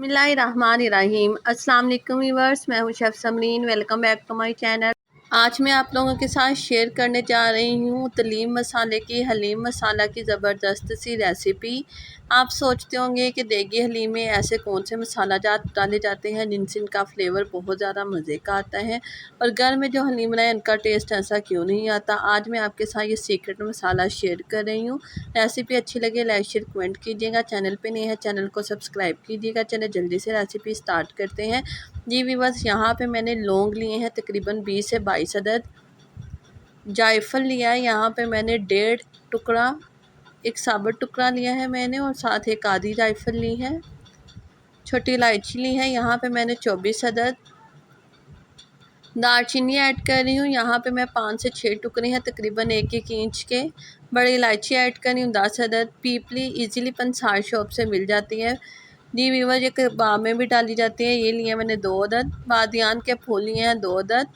बिस्मिल्लाहिर्रहमानिर्रहीम। अस्सलाम वालेकुम व्यूअर्स, मैं हूं chef Samreen. Welcome back to my channel. आज मैं आप लोगों के साथ शेयर करने जा रही हूं तलीम मसाले की हलीम मसाला की ज़बरदस्त सी रेसिपी। आप सोचते होंगे कि देगी हलीम में ऐसे कौन से मसाला जात डाले जाते हैं जिनसे इनका फ्लेवर बहुत ज़्यादा मज़े का आता है, और घर में जो हलीम बनाए उनका टेस्ट ऐसा क्यों नहीं आता। आज मैं आपके साथ ये सीक्रेट मसाला शेयर कर रही हूँ। रेसिपी अच्छी लगे लाइक शेयर कमेंट कीजिएगा। चैनल पे नए हैं चैनल को सब्सक्राइब कीजिएगा। चलिए जल्दी से रेसिपी स्टार्ट करते हैं। जी व्यूअर्स, यहाँ पे मैंने लौंग लिए हैं तकरीबन 20 से 22 अदद। जायफल लिया है यहाँ पे मैंने 1.5 टुकड़ा, एक साबुत टुकड़ा लिया है मैंने, और साथ एक आधी जायफल ली है। छोटी इलायची ली है यहाँ पे मैंने 24 अदद। दालचीनी ऐड कर रही हूँ यहाँ पे मैं 5 से 6 टुकड़े हैं तकरीबन 1-1 इंच के। बड़ी इलायची ऐड कर रही हूँ 10 अदद। पीपली इजीली पंसार शॉप से मिल जाती है। जी व्यूअर, ये कबाब में भी डाली जाती है। ये लिए मैंने 2 अदद। बादियान के फूल लिए हैं 2 अदद,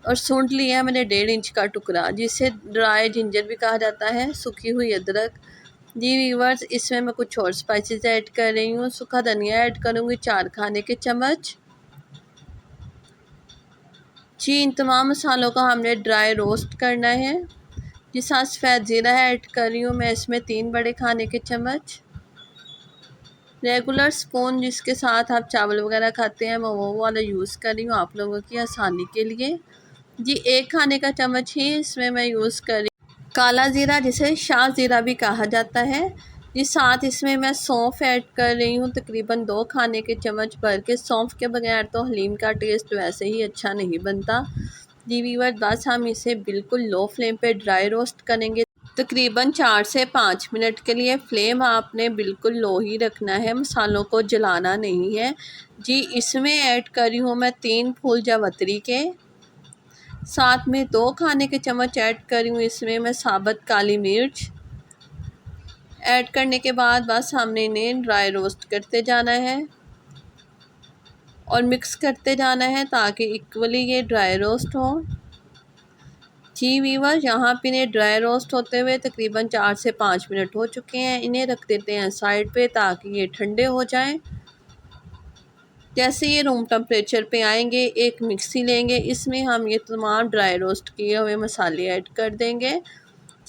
और सूंठ लिया है मैंने 1.5 इंच का टुकड़ा, जिसे ड्राई जिंजर भी कहा जाता है, सूखी हुई अदरक। जी व्यूअर्स, इसमें मैं कुछ और स्पाइसेस ऐड कर रही हूँ। सूखा धनिया ऐड करूँगी 4 खाने के चम्मच। जी, इन तमाम मसालों को हमने ड्राई रोस्ट करना है। जिस साथ सफ़ेद ज़ीरा ऐड कर रही हूँ मैं इसमें 3 बड़े खाने के चम्मच। रेगुलर स्पून जिसके साथ आप चावल वगैरह खाते हैं मैं वो वाला यूज़ कर रही हूँ आप लोगों की आसानी के लिए। जी, 1 खाने का चम्मच ही इसमें मैं यूज़ कर रही हूँ काला ज़ीरा, जिसे शाह ज़ीरा भी कहा जाता है। जी, साथ इसमें मैं सौंफ ऐड कर रही हूँ तकरीबन 2 खाने के चम्मच भर के। सौंफ के बगैर तो हलीम का टेस्ट वैसे ही अच्छा नहीं बनता। जी व्यूअर, बस हम इसे बिल्कुल लो फ्लेम पे ड्राई रोस्ट करेंगे तकरीबन 4 से 5 मिनट के लिए। फ्लेम आपने बिल्कुल लो ही रखना है, मसालों को जलाना नहीं है। जी, इसमें ऐड कर रही हूँ मैं 3 फूल जावित्री के। साथ में 2 खाने के चम्मच ऐड कर रही हूँ इसमें मैं साबुत काली मिर्च। ऐड करने के बाद बस हमने इन्हें ड्राई रोस्ट करते जाना है और मिक्स करते जाना है ताकि इक्वली ये ड्राई रोस्ट हो। जी व्यूअर, यहाँ पे इन्हें ड्राई रोस्ट होते हुए तकरीबन 4 से 5 मिनट हो चुके हैं। इन्हें रख देते हैं साइड पे ताकि ये ठंडे हो जाएं। जैसे ये रूम टेम्परेचर पे आएंगे, एक मिक्सी लेंगे, इसमें हम ये तमाम ड्राई रोस्ट किए हुए मसाले ऐड कर देंगे।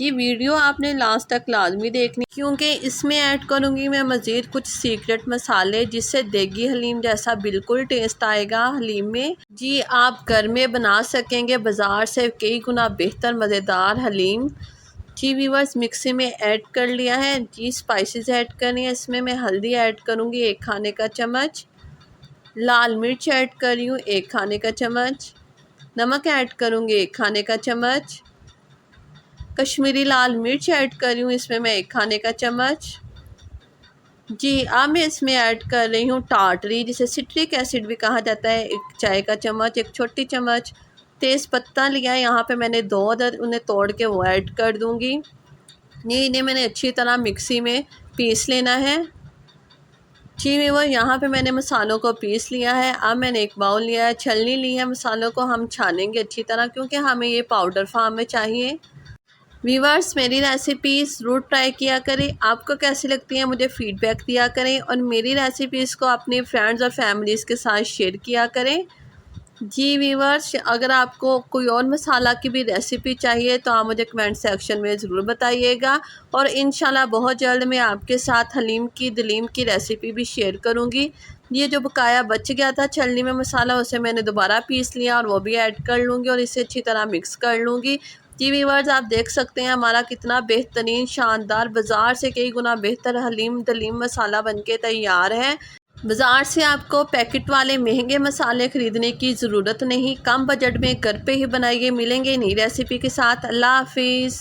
ये वीडियो आपने लास्ट तक लाजमी देखनी, क्योंकि इसमें ऐड करूँगी मैं मज़ीद कुछ सीक्रेट मसाले जिससे देगी हलीम जैसा बिल्कुल टेस्ट आएगा हलीम में। जी, आप घर में बना सकेंगे बाज़ार से कई गुना बेहतर मज़ेदार हलीम। जी व्यूअर्स, मिक्सी में ऐड कर लिया है। जी, स्पाइसेस ऐड करनी है इसमें मैं हल्दी ऐड करूँगी 1 खाने का चम्मच। लाल मिर्च ऐड कर रही हूँ 1 खाने का चम्मच। नमक ऐड करूँगी 1 खाने का चम्मच। कश्मीरी लाल मिर्च ऐड कर रही हूँ इसमें मैं 1 खाने का चम्मच। जी, अब मैं इसमें ऐड कर रही हूँ टाटरी, जिसे सिट्रिक एसिड भी कहा जाता है, 1 चाय का चम्मच, 1 छोटी चम्मच। तेज़ पत्ता लिया है यहाँ पे मैंने 2 अदद, उन्हें तोड़ के वो ऐड कर दूँगी। ये इन्हें मैंने अच्छी तरह मिक्सी में पीस लेना है। जी वो यहाँ पे मैंने मसालों को पीस लिया है। अब मैंने एक बाउल लिया है, छलनी ली है। मसालों को हम छानेंगे अच्छी तरह, क्योंकि हमें ये पाउडर फॉर्म में चाहिए। व्यूअर्स, मेरी रेसिपीज़ ज़रूर ट्राई किया करें। आपको कैसी लगती है मुझे फ़ीडबैक दिया करें, और मेरी रेसिपीज़ को अपने फ्रेंड्स और फैमिलीज़ के साथ शेयर किया करें। जी व्यूअर्स, अगर आपको कोई और मसाला की भी रेसिपी चाहिए तो आप मुझे कमेंट सेक्शन में ज़रूर बताइएगा, और इंशाल्लाह बहुत जल्द मैं आपके साथ हलीम की दलीम की रेसिपी भी शेयर करूँगी। ये जो बकाया बच गया था छलनी में मसाला, उसे मैंने दोबारा पीस लिया और वो भी ऐड कर लूँगी और इसे अच्छी तरह मिक्स कर लूँगी। जी व्यूअर्स, आप देख सकते हैं हमारा कितना बेहतरीन शानदार बाज़ार से कई गुना बेहतर हलीम दलीम मसाला बनके तैयार है। बाज़ार से आपको पैकेट वाले महंगे मसाले ख़रीदने की ज़रूरत नहीं, कम बजट में घर पे ही बनाइए। मिलेंगे नई रेसिपी के साथ। अल्लाह हाफिज़।